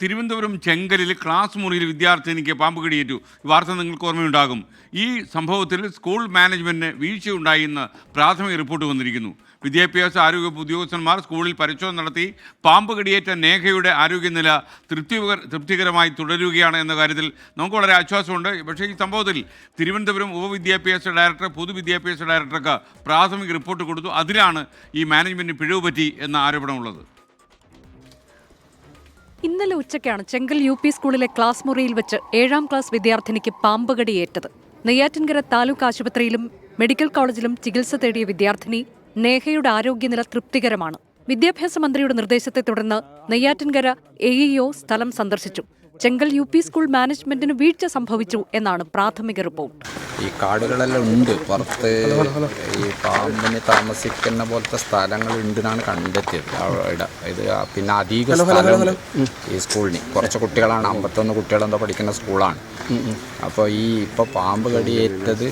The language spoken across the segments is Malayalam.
തിരുവനന്തപുരം ചെങ്കലിൽ ക്ലാസ് മുറിയിൽ വിദ്യാർത്ഥിനിക്ക് പാമ്പ് കടിയേറ്റു. വാർത്ത നിങ്ങൾക്ക് ഓർമ്മയുണ്ടാകും. ഈ സംഭവത്തിൽ സ്കൂൾ മാനേജ്മെന്റിന് വീഴ്ചയുണ്ടായി എന്ന് പ്രാഥമിക റിപ്പോർട്ട് വന്നിരിക്കുന്നു. വിദ്യാഭ്യാസ ആരോഗ്യ ഉദ്യോഗസ്ഥന്മാർ സ്കൂളിൽ പരിശോധന നടത്തി പാമ്പ് കടിയേറ്റ നേഹയുടെ ആരോഗ്യനില തൃപ്തികരമായി തുടരുകയാണ് എന്ന കാര്യത്തിൽ നമുക്ക് വളരെ ആശ്വാസമുണ്ട്. പക്ഷേ ഈ സംഭവത്തിൽ തിരുവനന്തപുരം ഉപവിദ്യാഭ്യാസ ഡയറക്ടർ പൊതുവിദ്യാഭ്യാസ ഡയറക്ടർക്ക് പ്രാഥമിക റിപ്പോർട്ട് കൊടുത്തു. അതിലാണ് ഈ മാനേജ്മെന്റിന് പിഴവ് പറ്റി എന്ന ആരോപണമുള്ളത്. ഇന്നലെ ഉച്ചയ്ക്കാണ് ചെങ്കൽ UP സ്കൂളിലെ ക്ലാസ് മുറിയിൽ വെച്ച് 7ാം ക്ലാസ് വിദ്യാർത്ഥിനിക്ക് പാമ്പ് കടിയേറ്റത്. നെയ്യാറ്റിൻകര താലൂക്ക് ആശുപത്രിയിലും മെഡിക്കൽ കോളേജിലും ചികിത്സ തേടിയ വിദ്യാർത്ഥിനി നേഹയുടെ ആരോഗ്യനില തൃപ്തികരമാണ്. വിദ്യാഭ്യാസ മന്ത്രിയുടെ നിർദ്ദേശത്തെ തുടർന്ന് നെയ്യാറ്റിൻകര AEO സ്ഥലം സന്ദർശിച്ചു. ചെങ്കൽ UP സ്കൂൾ മാനേജ്മെന്റിന് വീഴ്ച സംഭവിച്ചു എന്നാണ് പ്രാഥമിക റിപ്പോർട്ട്. ഈ കാടുകളെല്ലാം ഉണ്ട്, പുറത്ത് ഈ പാമ്പിന് താമസിക്കുന്ന പോലത്തെ സ്ഥലങ്ങൾ ഉണ്ടെന്നാണ് കണ്ടെത്തിയത്. ഇത് പിന്നെ അധിക സ്ഥലം ഈ സ്കൂളിന് കുറച്ച് കുട്ടികളാണ്, 51 കുട്ടികളെന്തോ പഠിക്കുന്ന സ്കൂളാണ്. അപ്പോൾ ഇപ്പോൾ പാമ്പ് കടിയേറ്റത്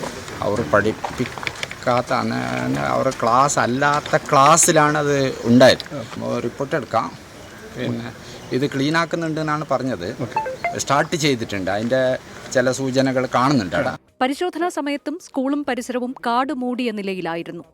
അവർ പഠിപ്പിക്കാത്ത അവർ ക്ലാസ് അല്ലാത്ത ക്ലാസ്സിലാണ് അത് ഉണ്ടായത്. റിപ്പോർട്ട് എടുക്കാം. പിന്നെ ഇത് ക്ലീൻ ആക്കുന്നുണ്ട് എന്നാണ് പറഞ്ഞത്. സ്റ്റാർട്ട് ചെയ്തിട്ടുണ്ട്, അതിൻ്റെ ചില സൂചനകൾ കാണുന്നുണ്ട്. പരിശോധനാ സമയത്തും സ്കൂളും പരിസരവും കാട് മൂടിയ നിലയിലായിരുന്നു.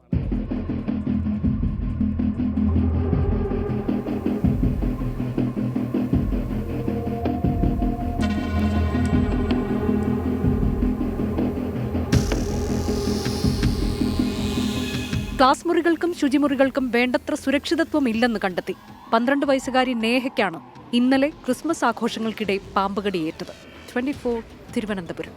ക്ലാസ് മുറികൾക്കും ശുചിമുറികൾക്കും വേണ്ടത്ര സുരക്ഷിതത്വം ഇല്ലെന്ന് കണ്ടെത്തി. 12 വയസ്സുകാരി നേഹയ്ക്കാണ് ഇന്നലെ ക്രിസ്മസ് ആഘോഷങ്ങൾക്കിടെ പാമ്പ് കടിയേറ്റത്. 24 തിരുവനന്തപുരം.